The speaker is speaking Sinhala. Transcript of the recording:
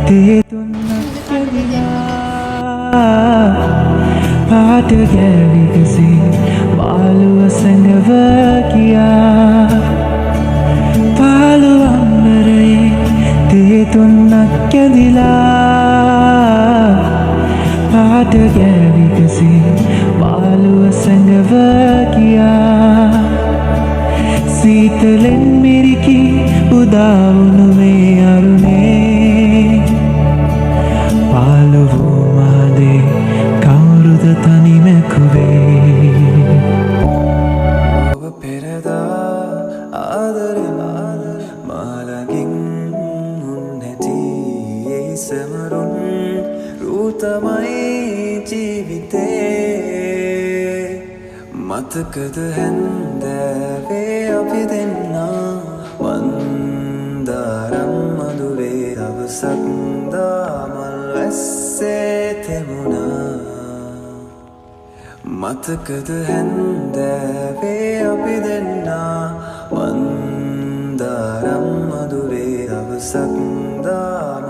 තේ තුන්නක් කැදිලා පාට ගෑවිකසේ මාළුව සැඟව කියා පාළුවම්බරේ තේ තුන්නක් කැදිලා පාට ගෑවිකසේ මාළුව සැඟව කියා සීතලෙන් මිරිකි උදාවුණු මේ අරුණේ පාළුවෝ මහදේ කවුරුද තනිමැකුවේ ඔබ පෙරදා ආදරෙන් මාලගින් උන්නැටි ඒ සමරුන් රූතමයි ජීවිතේ මතකද හැන්දෑවේ අපි දෙන්නා වන්දාරම් මදුවේ දවසක් දාමල් වැස්සේ තෙමුණා මතකද හැන්දෑවේ අපි දෙන්නා වන්දාරම් මදුවේ දවසක් දාමල්